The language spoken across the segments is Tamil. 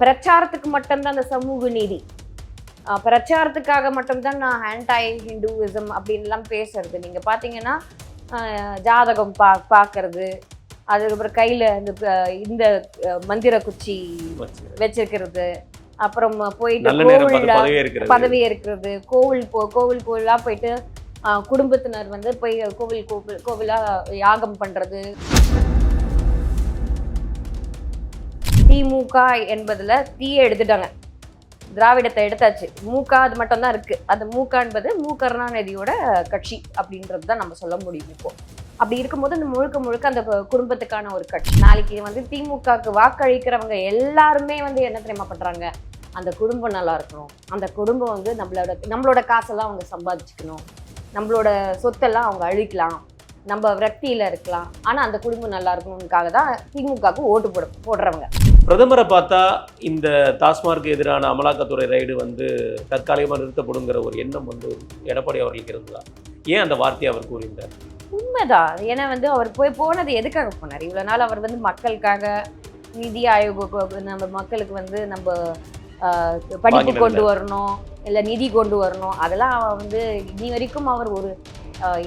பிரச்சாரத்துக்கு மட்டும்தான் அந்த சமூக நீதி, பிரச்சாரத்துக்காக மட்டும்தான் நான் ஆன்டை ஹிந்துவிசம் அப்படின்லாம் பேசுறது. நீங்கள் பார்த்தீங்கன்னா ஜாதகம் பார்க்கறது, அதுக்கப்புறம் கையில் இந்த மந்திர குச்சி வச்சிருக்கிறது, அப்புறம் போயிட்டு பதவி இருக்கிறது, கோவிலாக போயிட்டு குடும்பத்தினர் வந்து போய் கோவிலாக யாகம் பண்ணுறது. திமுக என்பதில் தீயை எடுத்துட்டாங்க, திராவிடத்தை எடுத்தாச்சு, மூக அது மட்டும் தான் இருக்குது. அந்த மூக என்பது கருணாநிதியோட கட்சி அப்படின்றது தான் நம்ம சொல்ல முடியும். இப்போ அப்படி இருக்கும்போது அந்த முழுக்க அந்த குடும்பத்துக்கான ஒரு கட்சி. நாளைக்கு வந்து திமுகவுக்கு வாக்களிக்கிறவங்க எல்லாருமே வந்து என்ன தெரியுமா பண்ணுறாங்க, அந்த குடும்பம் நல்லா இருக்கணும், அந்த குடும்பம் வந்து நம்மளோட காசெல்லாம் அவங்க சம்பாதிச்சுக்கணும், நம்மளோட சொத்தெல்லாம் அவங்க அழிக்கலாம், நம்ம விரக்தியில் இருக்கலாம், ஆனால் அந்த குடும்பம் நல்லா இருக்கணும்னுக்காக தான் திமுகவுக்கு ஓட்டு போடுறவங்க. பிரதமரை பார்த்தா இந்த டாஸ்மார்க்கு எதிரான அமலாக்கத்துறை ரைடு வந்து தற்காலிகமாக நிறுத்தப்படுங்கிற ஒரு எண்ணம் வந்து எடப்பாடி அவர்களுக்கு இருந்ததா? ஏன் அந்த வார்த்தையை அவர் கூறியிருந்தார்? உண்மைதான். ஏன்னா வந்து அவர் போனது எதுக்காக போனார்? இவ்வளோ நாள் அவர் வந்து மக்களுக்காக, நிதி ஆயோக நம்ம மக்களுக்கு வந்து நம்ம படிப்பு கொண்டு வரணும், இல்லை நிதி கொண்டு வரணும், அதெல்லாம் வந்து இனி வரைக்கும் அவர் ஒரு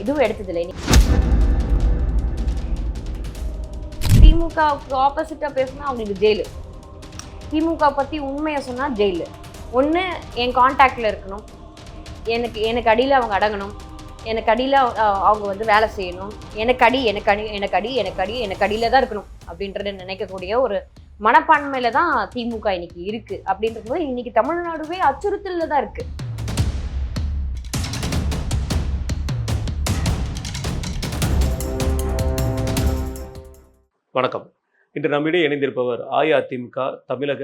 இதுவும் எடுத்ததில்லை. திமுகவுக்கு ஆப்போசிட்டாக பேசுனா அவங்களுக்கு ஜெயிலு, திமுக பற்றி உண்மையை சொன்னால் ஜெயிலு. ஒன்று என் கான்டாக்டில் இருக்கணும், எனக்கு அடியில் அவங்க அடங்கணும், எனக்கு அடியில் அவங்க வந்து வேலை செய்யணும், எனக்கு அடியில் தான் இருக்கணும் அப்படின்றத நினைக்கக்கூடிய ஒரு மனப்பான்மையில் தான் திமுக இன்னைக்கு இருக்குது. அப்படின்றது போது இன்னைக்கு தமிழ்நாடுவே அச்சுறுத்தலில் தான் இருக்குது. வணக்கம். இன்று நம்மிடையே இணைந்திருப்பவர் அஇஅதிமுக தமிழக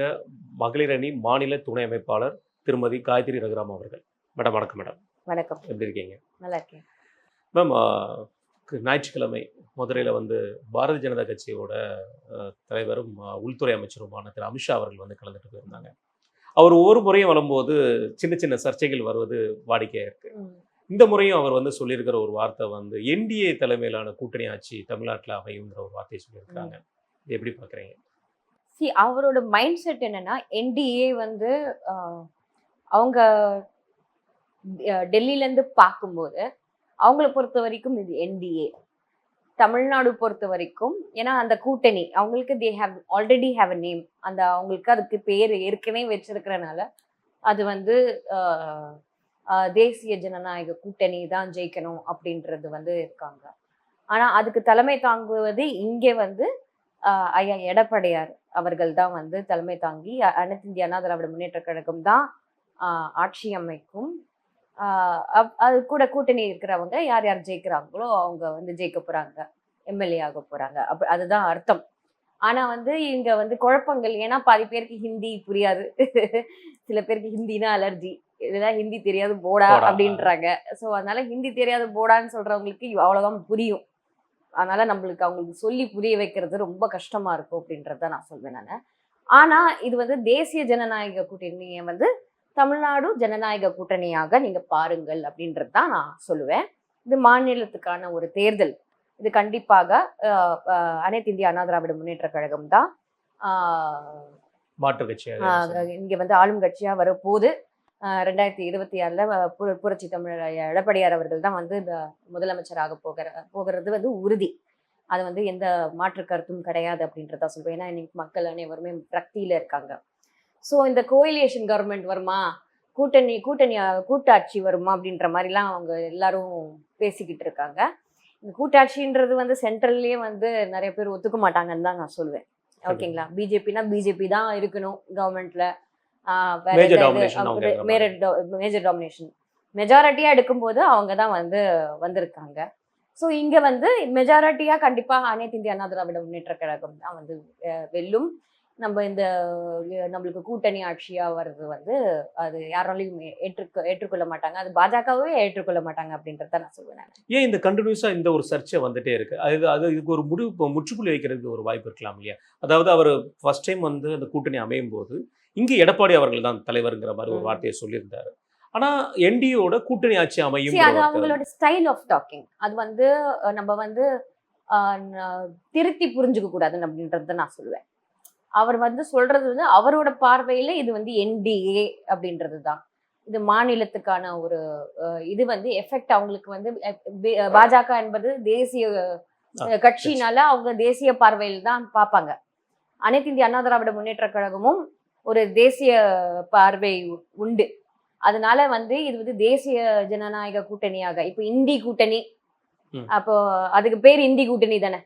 மகளிர் அணி மாநில துணை அமைப்பாளர் திருமதி காயத்ரி ரகுராம் அவர்கள். மேடம் வணக்கம். மேடம் வணக்கம். எப்படி இருக்கீங்க? நல்லா இருக்கேன் மேம். ஞாயிற்றுக்கிழமை மதுரையில் வந்து பாரதிய ஜனதா கட்சியோட தலைவரும் உள்துறை அமைச்சருமான திரு அமித்ஷா அவர்கள் வந்து கலந்துட்டு போயிருந்தாங்க. அவர் ஒவ்வொரு முறையும் வரும்போது சின்ன சின்ன சர்ச்சைகள் வருவது வாடிக்கையாக இருக்கு. இந்த முறையும் அவர் வந்து சொல்லியிருக்கிற ஒரு வார்த்தை வந்து என்டிஏ தலைமையிலான கூட்டணி ஆட்சி தமிழ்நாட்டில் அமையுங்கிற ஒரு வார்த்தையை சொல்லியிருக்காங்க. இது எப்படி பார்க்குறீங்க? அவரோட மைண்ட் செட் என்னன்னா, என்டிஏ வந்து அவங்க டெல்லியிலேருந்து பார்க்கும்போது அவங்கள பொறுத்த வரைக்கும் இது என்டிஏ, தமிழ்நாடு பொறுத்த வரைக்கும் ஏன்னா அந்த கூட்டணி அவங்களுக்கு ஆல்ரெடி ஹேவ் அ நேம், அந்த அவங்களுக்கு அதுக்கு பேர் ஏற்கனவே வச்சிருக்கிறனால அது வந்து தேசிய ஜனநாயக கூட்டணி தான் ஜெயிக்கணும் அப்படின்றது வந்து இருக்காங்க. ஆனால் அதுக்கு தலைமை தாங்குவது இங்கே வந்து ஐயா எடப்பாடியார் அவர்கள் தான் வந்து தலைமை தாங்கி அனைத்து இந்திய அண்ணா திராவிட முன்னேற்ற கழகம் தான் ஆட்சி அமைக்கும். அது கூட கூட்டணி இருக்கிறவங்க யார் யார் ஜெயிக்கிறாங்களோ அவங்க வந்து ஜெயிக்க போகிறாங்க, எம்எல்ஏ ஆக போகிறாங்க, அதுதான் அர்த்தம். ஆனால் வந்து இங்கே வந்து குழப்பங்கள், ஏன்னா பாதி பேருக்கு ஹிந்தி புரியாது, சில பேருக்கு ஹிந்தினா அலர்ஜி, இதுதான் ஹிந்தி தெரியாது போடா அப்படின்றாங்க. ஸோ அதனால ஹிந்தி தெரியாது போடான்னு சொல்கிறவங்களுக்கு அவ்வளோதான் புரியும். அதனால அவங்களுக்கு சொல்லி புரிய வைக்கிறது ரொம்ப கஷ்டமாக இருக்கும் அப்படின்றத நான் சொல்வேன் நான். ஆனால் இது வந்து தேசிய ஜனநாயக கூட்டணியை வந்து தமிழ்நாடு ஜனநாயக கூட்டணியாக நீங்கள் பாருங்கள் அப்படின்றது தான் நான் சொல்லுவேன். இது மாநிலத்துக்கான ஒரு தேர்தல். இது கண்டிப்பாக அனைத்து இந்திய அண்ணா திராவிட முன்னேற்ற கழகம் தான் மாற்று கட்சியாக இங்கே வந்து ஆளும் கட்சியாக வரப்போது. 2026 புரட்சி தமிழர் எடப்பாடியார் அவர்கள் தான் வந்து முதலமைச்சராக போகிறது வந்து உறுதி. அது வந்து எந்த மாற்று கருத்தும் கிடையாது அப்படின்றத சொல்லுவேன். ஏன்னா இன்னைக்கு மக்கள் அனைவருமே விரக்தியில இருக்காங்க. ஸோ இந்த கோயிலேஷன் கவர்மெண்ட் வருமா, கூட்டாட்சி வருமா அப்படின்ற மாதிரிலாம் அவங்க எல்லாரும் பேசிக்கிட்டு இருக்காங்க. இந்த கூட்டாட்சின்றது வந்து சென்ட்ரல்லே வந்து நிறைய பேர் ஒத்துக்க மாட்டாங்கன்னு தான் நான் சொல்லுவேன். ஓகேங்களா? பிஜேபினா பிஜேபி தான் இருக்கணும் கவர்மெண்ட்ல, மேஜர் டாமினேஷன் மெஜாரிட்டியா எடுக்கும்போது அவங்க தான் வந்து வந்திருக்காங்க. ஸோ இங்க வந்து மெஜாரிட்டியா கண்டிப்பா அனைத்து இந்திய அண்ணா திராவிட முன்னேற்ற கழகம் தான் வந்து வெல்லும். நம்மளுக்கு கூட்டணி ஆட்சியா வர்றது வந்து அது யாராலையும் ஏற்றுக்கொள்ள மாட்டாங்க, அது பாஜகவே ஏற்றுக்கொள்ள மாட்டாங்க அப்படின்றத நான் சொல்லுவேன். ஏன் இந்த கண்டினியூஸா இந்த ஒரு சர்ச்சை வந்துட்டே இருக்கு? இதுக்கு ஒரு முற்றுப்புள்ளி வைக்கிறதுக்கு ஒரு வாய்ப்பு இருக்கலாம் இல்லையா? அதாவது அவர் ஃபர்ஸ்ட் டைம் வந்து அந்த கூட்டணி அமையும் போது இங்கே எடப்பாடி அவர்கள் தான் தலைவருங்கிற மாதிரி ஒரு வார்த்தையை சொல்லியிருந்தாரு. ஆனா என்டிஏவோட கூட்டணி ஆட்சி அமையும், அது அவங்களோட ஸ்டைல் ஆஃப் டாக்கிங். அது வந்து நம்ம வந்து திருத்தி புரிஞ்சுக்க கூடாதுன்னு அப்படின்றத நான் சொல்லுவேன். அவர் வந்து சொல்றது வந்து அவரோட பார்வையில இது வந்து என்டிஏ அப்படின்றது தான். இது மாநிலத்துக்கான ஒரு இது வந்து எஃபெக்ட் அவங்களுக்கு வந்து பாஜக என்பது தேசிய கட்சினால அவங்க தேசிய பார்வையில் தான் பார்ப்பாங்க. அனைத்து இந்திய அண்ணா திராவிட முன்னேற்ற கழகமும் ஒரு தேசிய பார்வை உண்டு. அதனால வந்து இது வந்து தேசிய ஜனநாயக கூட்டணியாக இப்ப இந்தி கூட்டணி, அப்போ அதுக்கு பேர் இந்தி கூட்டணி தானே,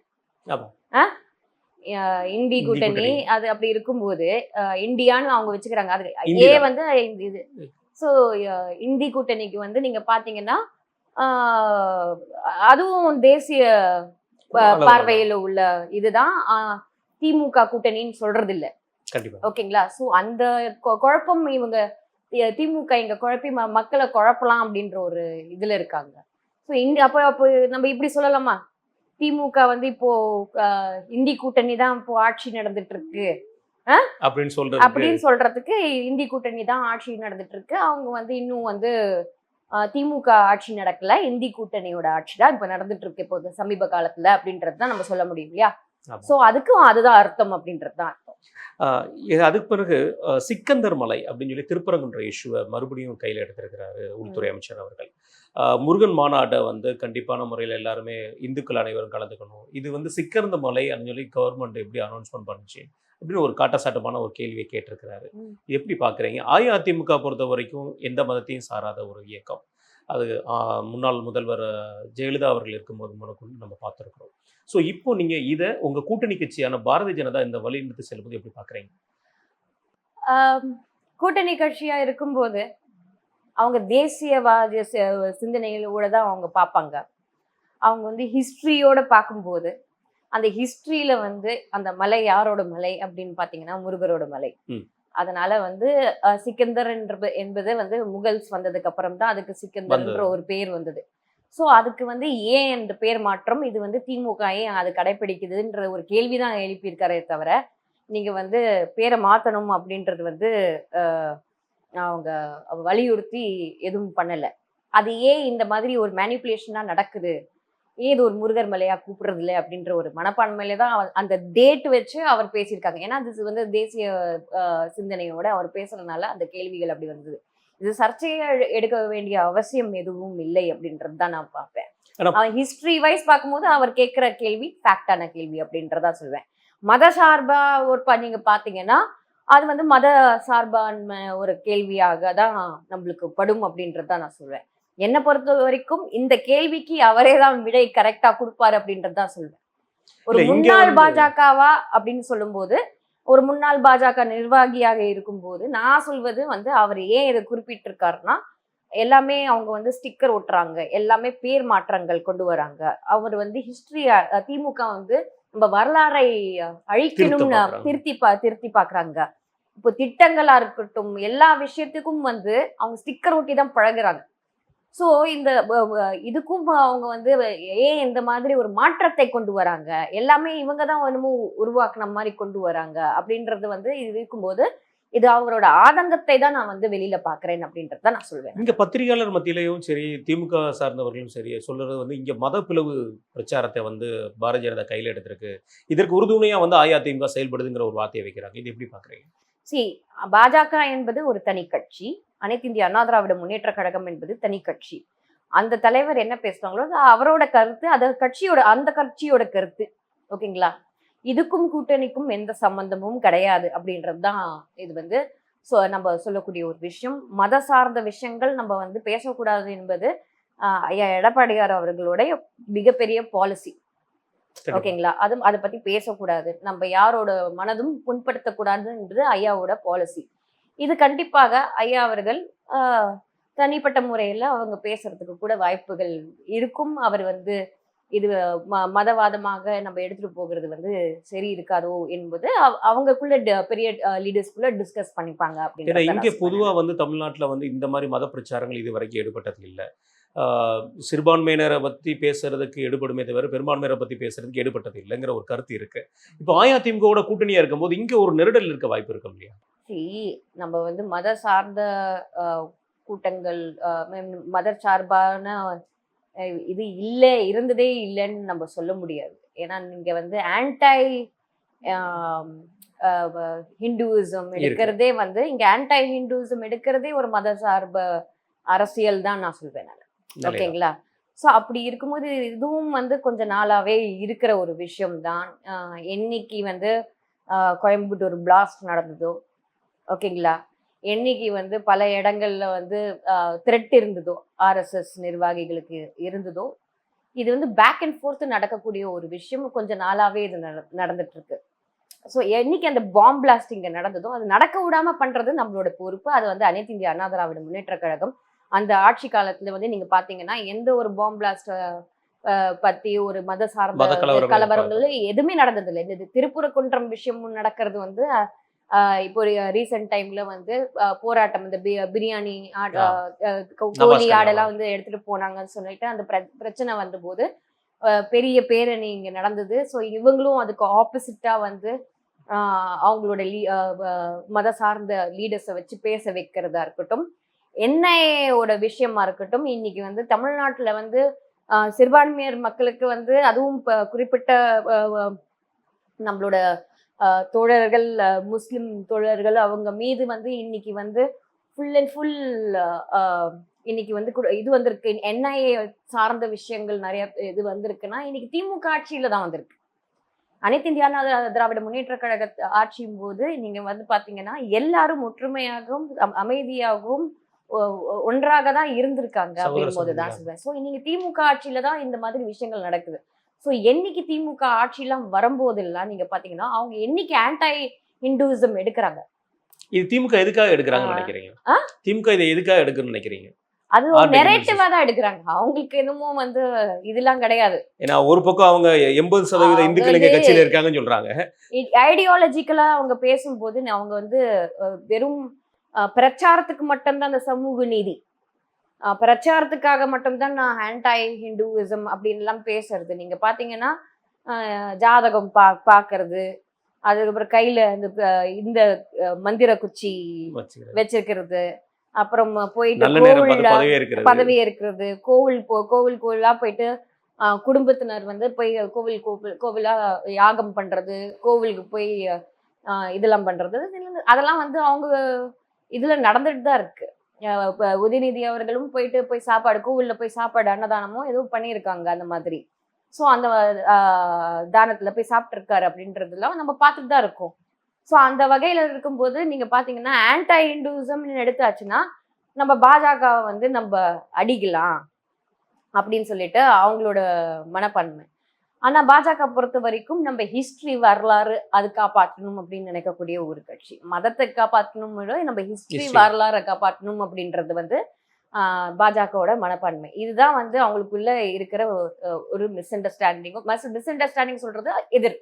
இந்தி கூட்டணி. அது அப்படி இருக்கும்போது இந்தியான்னு அவங்க வச்சுக்கிறாங்க. அது ஏ வந்து இது. ஸோ இந்தி கூட்டணிக்கு வந்து நீங்க பாத்தீங்கன்னா அதுவும் தேசிய பார்வையில உள்ள இதுதான். திமுக கூட்டணின்னு சொல்றது இல்ல. ஓகேங்களா? ஸோ அந்த குழப்பம் இவங்க திமுக இங்க குழப்பி மக்களை குழப்பலாம் அப்படின்ற ஒரு இதுல இருக்காங்க. ஸோ அப்போ நம்ம இப்படி சொல்லலாமா, திமுக வந்து இப்போ இந்தி கூட்டணி தான் இப்போ ஆட்சி நடந்துட்டு இருக்கு அப்படின்னு சொல்றதுக்கு இந்தி கூட்டணி தான் ஆட்சி நடந்துட்டு இருக்கு. அவங்க வந்து இன்னும் வந்து திமுக ஆட்சி நடக்கல, இந்தி கூட்டணியோட ஆட்சி தான் இப்ப நடந்துட்டு இருக்கு இப்போ சமீப காலத்துல அப்படின்றதுதான் நம்ம சொல்ல முடியும் இல்லையா? சோ அதுக்கும் அதுதான் அர்த்தம் அப்படின்றதுதான் அர்த்தம். அதுக்கு பிறகு சிக்கந்தர் மலை அப்படின்னு சொல்லி திருப்பரங்குன்ற இஷ்யூவை மறுபடியும் கையில் எடுத்திருக்கிறாரு உள்துறை அமைச்சர் அவர்கள். முருகன் மாநாட்டை வந்து கண்டிப்பான முறையில் எல்லாருமே இந்துக்கள் அனைவரும் கலந்துக்கணும், இது வந்து சிக்கந்த மலை அப்படின்னு சொல்லி கவர்மெண்ட் எப்படி அனௌன்ஸ்மெண்ட் பண்ணுச்சு அப்படின்னு ஒரு காட்டசாட்டமான ஒரு கேள்வியை கேட்டிருக்கிறாரு. எப்படி பார்க்குறீங்க? அஇஅதிமுக பொறுத்த வரைக்கும் எந்த மதத்தையும் சாராத ஒரு இயக்கம். அது முன்னாள் முதல்வர் ஜெயலலிதா அவர்கள் இருக்கும்போது முதற்கொண்டு நம்ம பார்த்துருக்கிறோம். ஸோ இப்போ நீங்கள் இதை உங்கள் கூட்டணி கட்சியான பாரதிய ஜனதா இந்த வழிநடத்தி செல்வது எப்படி பார்க்குறீங்க? கூட்டணி கட்சியா இருக்கும்போது அவங்க தேசியவாத சிந்தனைகளோட தான் அவங்க பார்ப்பாங்க. அவங்க வந்து ஹிஸ்ட்ரியோட பார்க்கும்போது அந்த ஹிஸ்டரியில வந்து அந்த மலை யாரோட மலை அப்படின்னு பாத்தீங்கன்னா முருகரோட மலை. அதனால வந்து சிக்கந்தர் என்பது வந்து முகல்ஸ் வந்ததுக்கு அப்புறம் தான் அதுக்கு சிக்கந்தர்ன்ற ஒரு பேர் வந்தது. சோ அதுக்கு வந்து ஏன் இந்த பேர் மாற்றம், இது வந்து திமுக ஏன் அது கடைபிடிக்குதுன்ற ஒரு கேள்விதான் எழுப்பியிருக்காரே தவிர நீங்க வந்து பேரை மாத்தணும் அப்படின்றது வந்து அவங்க வலியுறுத்தி எதுவும் பண்ணல. அது ஏன் இந்த மாதிரி ஒரு மேனிப்புலேஷனா நடக்குது, ஏது ஒரு முருகர் மலையா கூப்பிடுறது இல்லை அப்படின்ற ஒரு மனப்பான்மையில தான் அந்த டேட் வச்சு அவர் பேசியிருக்காங்க. ஏன்னா அது வந்து தேசிய சிந்தனையோட அவர் பேசுறதுனால அந்த கேள்விகள் அப்படி வந்தது. இது சர்ச்சையை எடுக்க வேண்டிய அவசியம் எதுவும் இல்லை அப்படின்றது தான் நான் பார்ப்பேன். அவன் ஹிஸ்டரி வைஸ் பார்க்கும்போது அவர் கேட்கிற கேள்வி ஃபேக்டான கேள்வி அப்படின்றதா சொல்வேன். மத சார்பா ஒரு நீங்க பாத்தீங்கன்னா அது வந்து மத சார்பான ஒரு கேள்வியாக தான் நம்மளுக்கு படும் அப்படின்றதான் நான் சொல்வேன். என்னை பொறுத்த வரைக்கும் இந்த கேள்விக்கு அவரே தான் விடை கரெக்டா கொடுப்பாரு அப்படின்றதான் சொல்வேன். ஒரு முன்னாள் பாஜகவா அப்படின்னு சொல்லும் போது, ஒரு முன்னாள் பாஜக நிர்வாகியாக இருக்கும் போது நான் சொல்வது வந்து அவர் ஏன் இதை குறிப்பிட்டிருக்காருன்னா, எல்லாமே அவங்க வந்து ஸ்டிக்கர் ஒட்டுறாங்க, எல்லாமே பேர் மாற்றங்கள் கொண்டு வராங்க. அவர் வந்து ஹிஸ்டரி திமுக வந்து நம்ம வரலாறை அழிக்கணும்னு திருத்தி பாக்குறாங்க. இப்போ திட்டங்களா இருக்கட்டும் எல்லா விஷயத்துக்கும் வந்து அவங்க ஸ்டிக்கர் ஒட்டி தான் பழகுறாங்க. ஸோ இந்த இதுக்கும் அவங்க வந்து ஏன் இந்த மாதிரி ஒரு மாற்றத்தை கொண்டு வராங்க, எல்லாமே இவங்க தான் என்னமோ உருவாக்குன மாதிரி கொண்டு வராங்க அப்படின்றது வந்து இது இருக்கும்போது இது அவரோட ஆதங்கத்தை தான் நான் வந்து வெளியில பாக்குறேன் அப்படின்றத நான் சொல்வேன். இங்க பத்திரிகையாளர் மத்தியிலையும் சரி திமுக சார்ந்தவர்களும் சரி சொல்றது வந்து இங்க மத பிளவு பிரச்சாரத்தை வந்து பாரதிய ஜனதா கையில் எடுத்திருக்கு, இதற்கு உறுதுணையா வந்து அஇஅதிமுக செயல்படுதுங்கிற ஒரு வார்த்தையை வைக்கிறாங்க. இது எப்படி பாக்குறீங்க? பாஜக என்பது ஒரு தனி கட்சி, அனைத்து இந்திய அண்ணா திராவிட முன்னேற்ற கழகம் என்பது தனி கட்சி. அந்த தலைவர் என்ன பேசுறாங்களோ அவரோட கருத்து, அந்த கட்சியோட கருத்து. ஓகேங்களா? இதுக்கும் கூட்டணிக்கும் எந்த சம்பந்தமும் கிடையாது அப்படின்றதுதான் இது வந்து நம்ம சொல்லக்கூடிய ஒரு விஷயம். மத சார்ந்த விஷயங்கள் நம்ம வந்து பேசக்கூடாது என்பது ஐயா எடப்பாடியார் அவர்களுடைய மிகப்பெரிய பாலிசி. ஓகேங்களா? அதை பத்தி பேசக்கூடாது, நம்ம யாரோட மனதும் புண்படுத்தக்கூடாது என்பது ஐயாவோட பாலிசி. இது கண்டிப்பாக ஐயா அவர்கள் தனிப்பட்ட முறையில அவங்க பேசுறதுக்கு கூட வாய்ப்புகள் இருக்கும். அவர் வந்து இது மதவாதமாக நம்ம எடுத்துட்டு போகிறது வந்து சரி இருக்காதோ என்பது அவங்களுக்குள்ள பெரிய லீடர்ஸ்குள்ள டிஸ்கஸ் பண்ணிப்பாங்க அப்படின்னு. இங்க பொதுவா வந்து தமிழ்நாட்டுல வந்து இந்த மாதிரி மத பிரச்சாரங்கள் இது வரைக்கும் ஈடுபட்டது இல்லை. சிறுபான்மையினரை பற்றி பேசுறதுக்கு எடுபடுமே தவிர பெரும்பான்மையினரை பற்றி பேசுறதுக்கு எடுபட்டது இல்லைங்கிற ஒரு கருத்து இருக்கு. இப்போ அஇஅதிமுகவோட கூட்டணியா இருக்கும்போது இங்க ஒரு நெருடல் இருக்க வாய்ப்பு இருக்கு இல்லையா? நம்ம வந்து மத சார்ந்த கூட்டங்கள் மத சார்பான இது இல்லை, இருந்ததே இல்லைன்னு நம்ம சொல்ல முடியாது. ஏன்னா நீங்க வந்து ஆன்டை ஹிந்துவிசம் இருக்கு. எடுக்கிறதே வந்து இங்க ஆன்டை ஹிந்துவிசம் எடுக்கிறதே ஒரு மத சார்பு அரசியல் தான் நான் சொல்வேன் நான். நிலைதான். ஓகேங்களா? ஸோ அப்படி இருக்கும்போது இதுவும் வந்து கொஞ்ச நாளாவே இருக்கிற ஒரு விஷயம் தான். என்னைக்கு வந்து கோயம்புத்தூர் பிளாஸ்ட் நடந்ததோ, ஓகேங்களா, என்னைக்கு வந்து பல இடங்கள்ல வந்து த்ரெட் இருந்ததோ, ஆர்எஸ்எஸ் நிர்வாகிகளுக்கு இருந்ததோ, இது வந்து பேக் அண்ட் ஃபோர்த் நடக்கக்கூடிய ஒரு விஷயம். கொஞ்ச நாளாவே இது நடந்துட்டு இருக்கு. ஸோ என்னைக்கு அந்த பாம் பிளாஸ்ட் இங்க நடந்ததோ, அது நடக்க விடாம பண்றது நம்மளோட பொறுப்பு. அது வந்து அனைத்து இந்திய அண்ணா திராவிட முன்னேற்ற கழகம் அந்த ஆட்சி காலத்துல வந்து நீங்க பாத்தீங்கன்னா எந்த ஒரு பாம் பிளாஸ்ட் பத்தி ஒரு மத சார்ந்த மத கலவரம் கலவரங்கள் எதுவுமே நடந்தது இல்லை. இந்த திருப்புரக்குன்றம் விஷயமும் நடக்கிறது வந்து இப்போ ரீசெண்ட் டைம்ல வந்து போராட்டம், இந்த பிரியாணி கோழி ஆடெல்லாம் வந்து எடுத்துட்டு போனாங்கன்னு சொல்லிட்டு அந்த பிரச்சனை வந்தபோது பெரிய பேரணி இங்க நடந்தது. ஸோ இவங்களும் அதுக்கு ஆப்போசிட்டா வந்து அவங்களோட மத சார்ந்த லீடர்ஸை வச்சு பேச வைக்கிறதா இருக்கட்டும், என்ஐஏவோட விஷயமா இருக்கட்டும், இன்னைக்கு வந்து தமிழ்நாட்டுல வந்து சிறுபான்மையர் மக்களுக்கு வந்து அதுவும் குறிப்பிட்ட நம்மளோட தோழர்கள், முஸ்லிம் தோழர்கள் அவங்க மீது வந்து இன்னைக்கு வந்து ஃபுல் அண்ட் ஃபுல் இன்னைக்கு வந்து இது வந்திருக்கு. என்ஐஏ சார்ந்த விஷயங்கள் நிறைய இது வந்திருக்குன்னா இன்னைக்கு திமுக ஆட்சியில தான் வந்திருக்கு. அனைத்து இந்திய அண்ணா திராவிட முன்னேற்ற கழக ஆட்சியும் போது நீங்க வந்து பாத்தீங்கன்னா எல்லாரும் ஒற்றுமையாகவும் அமைதியாகவும் ஒன்றாக தான் இருந்திருக்காங்க அப்படின் போதுதான் சொல்றேன். ஸோ இன்னைக்கு திமுக ஆட்சியில தான் இந்த மாதிரி விஷயங்கள் நடக்குது. ஸோ என்னைக்கு திமுக ஆட்சியெல்லாம் வரும்போதெல்லாம் நீங்க பாத்தீங்கன்னா அவங்க என்னைக்கு ஆன்டை ஹிந்துவிசம் எடுக்கிறாங்க. இது திமுக எதுக்காக எடுக்கிறாங்கன்னு நினைக்கிறீங்க? திமுக இதை எதுக்காக எடுக்கணும்னு நினைக்கிறீங்க? அது ஒரு நெரேட்டிவா தான் எடுக்கிறாங்க. அவங்களுக்கு என்னமோ வந்து இதெல்லாம் கிடையாது. ஏன்னா ஒரு பக்கம் அவங்க 80% இந்துக்கள் இங்க கட்சியில இருக்காங்கன்னு சொல்றாங்க. ஐடியாலஜிக்கலா அவங்க பேசும்போது அவங்க வந்து வெறும் பிரச்சாரத்துக்கு மட்டும்தான் அந்த சமூக நீதி, பிரச்சாரத்துக்காக மட்டும்தான் நான் ஆன்டை ஹிந்துவிசம் அப்படின்லாம் பேசுறது. நீங்க பாத்தீங்கன்னா ஜாதகம் பாக்குறது, அதுக்கப்புறம் கையில இந்த மந்திர குச்சி வச்சிருக்கிறது, அப்புறம் போயிட்டு பதவி இருக்கிறது, கோவிலா போயிட்டு குடும்பத்தினர் வந்து போய் கோவிலா யாகம் பண்றது, கோவிலுக்கு போய் இதெல்லாம் பண்றது, அதெல்லாம் வந்து அவங்க இதுல நடந்துட்டு தான் இருக்கு. உதயநிதி அவர்களும் போய் சாப்பாடு கோவில்ல போய் சாப்பாடு அன்னதானமும் எதுவும் பண்ணியிருக்காங்க அந்த மாதிரி. ஸோ அந்த தானத்துல போய் சாப்பிட்டு இருக்காரு அப்படின்றதுலாம் நம்ம பார்த்துட்டு தான் இருக்கோம். ஸோ அந்த வகையில இருக்கும்போது நீங்க பாத்தீங்கன்னா ஆன்டை ஹிந்துவிசம்னு எடுத்தாச்சுன்னா நம்ம பாஜகவை வந்து நம்ம அடிக்கலாம் அப்படின்னு சொல்லிட்டு அவங்களோட மனப்பான்மை. ஆனா பாஜக பொறுத்த வரைக்கும் நம்ம ஹிஸ்டரி, வரலாறு அது காப்பாற்றணும் அப்படின்னு நினைக்கக்கூடிய ஒரு கட்சி. மதத்தை காப்பாற்றணும், நம்ம ஹிஸ்டரி வரலாறை காப்பாற்றணும் அப்படின்றது வந்து பாஜகவோட மனப்பான்மை. இதுதான் வந்து அவங்களுக்குள்ள இருக்கிற ஒரு மிஸ் அண்டர்ஸ்டாண்டிங் சொல்றது எதிர்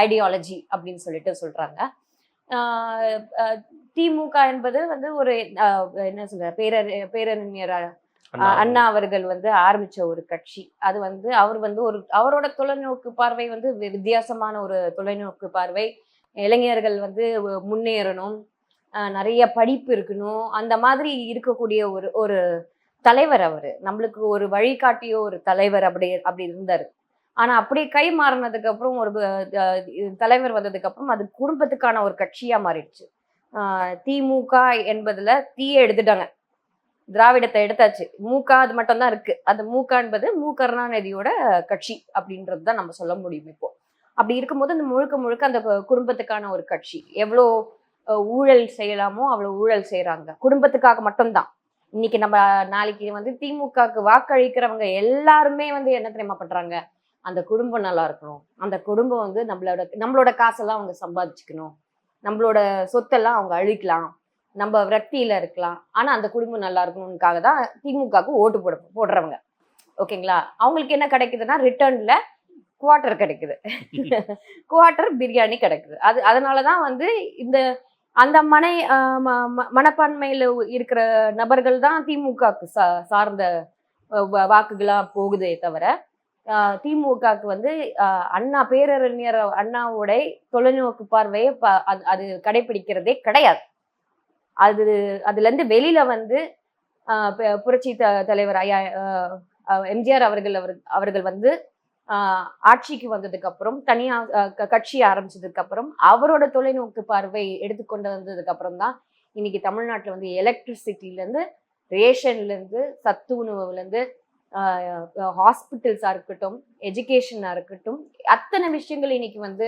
ஐடியாலஜி அப்படின்னு சொல்லிட்டு சொல்றாங்க. திமுக என்பது வந்து ஒரு என்ன சொல்ற பேரறிஞர் அண்ணா அவர்கள் வந்து ஆரம்பிச்ச ஒரு கட்சி. அது வந்து அவர் வந்து அவரோட தொலைநோக்கு பார்வை வந்து வித்தியாசமான ஒரு தொலைநோக்கு பார்வை. இளைஞர்கள் வந்து முன்னேறணும், நிறைய படிப்பு இருக்கணும், அந்த மாதிரி இருக்கக்கூடிய ஒரு தலைவர் அவரு. நம்மளுக்கு ஒரு வழிகாட்டியோ ஒரு தலைவர் அப்படி இருந்தாரு. ஆனா அப்படியே கை மாறினதுக்கு அப்புறம் ஒரு தலைவர் வந்ததுக்கு அப்புறம் அது குடும்பத்துக்கான ஒரு கட்சியா மாறிடுச்சு. திமுக என்பதுல தீய எடுத்துட்டாங்க, திராவிடத்தை எடுத்தாச்சு, மூக அது மட்டும் தான் இருக்கு. அந்த மூக என்பது கருணாநிதியோட கட்சி அப்படின்றதுதான் நம்ம சொல்ல முடியும் இப்போ. அப்படி இருக்கும்போது அந்த முழுக்க அந்த குடும்பத்துக்கான ஒரு கட்சி. எவ்வளோ ஊழல் செய்யலாமோ அவ்வளவு ஊழல் செய்யறாங்க, குடும்பத்துக்காக மட்டும்தான். இன்னைக்கு நம்ம நாளைக்கு வந்து திமுகக்கு வாக்களிக்கிறவங்க எல்லாருமே வந்து என்ன தெரியுமா பண்றாங்க, அந்த குடும்பம் நல்லா இருக்கணும், அந்த குடும்பம் வந்து நம்மளோட காசெல்லாம் அவங்க சம்பாதிச்சுக்கணும், நம்மளோட சொத்தெல்லாம் அவங்க அழிக்கலாம், நம்ம விரக்தியில இருக்கலாம், ஆனா அந்த குடும்பம் நல்லா இருக்கணும்னுக்காக தான் திமுகவுக்கு ஓட்டு போடுறவங்க. ஓகேங்களா? அவங்களுக்கு என்ன கிடைக்குதுன்னா ரிட்டர்ன்ல குவார்டர் கிடைக்குது, குவார்டர் பிரியாணி கிடைக்குது. அதனாலதான் வந்து அந்த மனப்பான்மையில இருக்கிற நபர்கள் தான் திமுகவுக்கு சார்ந்த வாக்குகளா போகுதே தவிர திமுகவுக்கு வந்து பேரறிஞர் அண்ணாவோட தொலைநோக்கு பார்வையை அது கடைபிடிக்கிறதே கிடையாது. அதுல இருந்து வெளியில வந்து புரட்சி தலைவர் ஐயா எம்ஜிஆர் அவர்கள் வந்து ஆட்சிக்கு வந்ததுக்கு அப்புறம் தனியா கட்சி ஆரம்பிச்சதுக்கு அப்புறம் அவரோட தொலைநோக்கு பார்வை எடுத்துக்கொண்டு வந்ததுக்கு அப்புறம் தான் இன்னைக்கு தமிழ்நாட்டுல வந்து எலக்ட்ரிசிட்டில இருந்து ரேஷன்ல இருந்து சத்து உணவுல இருந்து ஹாஸ்பிட்டல்ஸா இருக்கட்டும் எஜுகேஷனா இருக்கட்டும் அத்தனை விஷயங்கள் இன்னைக்கு வந்து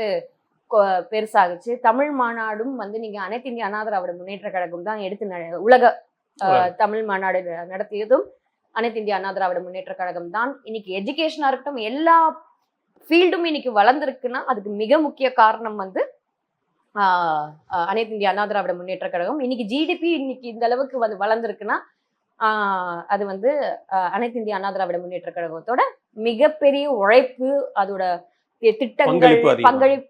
பெருசாகுச்சு. தமிழ் மாநாடும் வந்து நீங்க அனைத்து இந்திய அண்ணா திராவிட முன்னேற்ற கழகம் தான் எடுத்து உலக தமிழ் மாநாடு நடத்தியதும் அனைத்து இந்திய அண்ணா திராவிட முன்னேற்ற கழகம் தான். இன்னைக்கு எஜுகேஷனா இருக்கட்டும் எல்லா ஃபீல்டும் இன்னைக்கு வளர்ந்துருக்குன்னா அதுக்கு மிக முக்கிய காரணம் வந்து அனைத்து இந்திய அண்ணா திராவிட முன்னேற்ற கழகம். இன்னைக்கு ஜிடிபி இன்னைக்கு இந்த அளவுக்கு வந்து வளர்ந்துருக்குன்னா அது வந்து அனைத்து இந்திய அண்ணா திராவிட முன்னேற்ற கழகத்தோட மிகப்பெரிய உழைப்பு, அதோட திட்டங்கள்,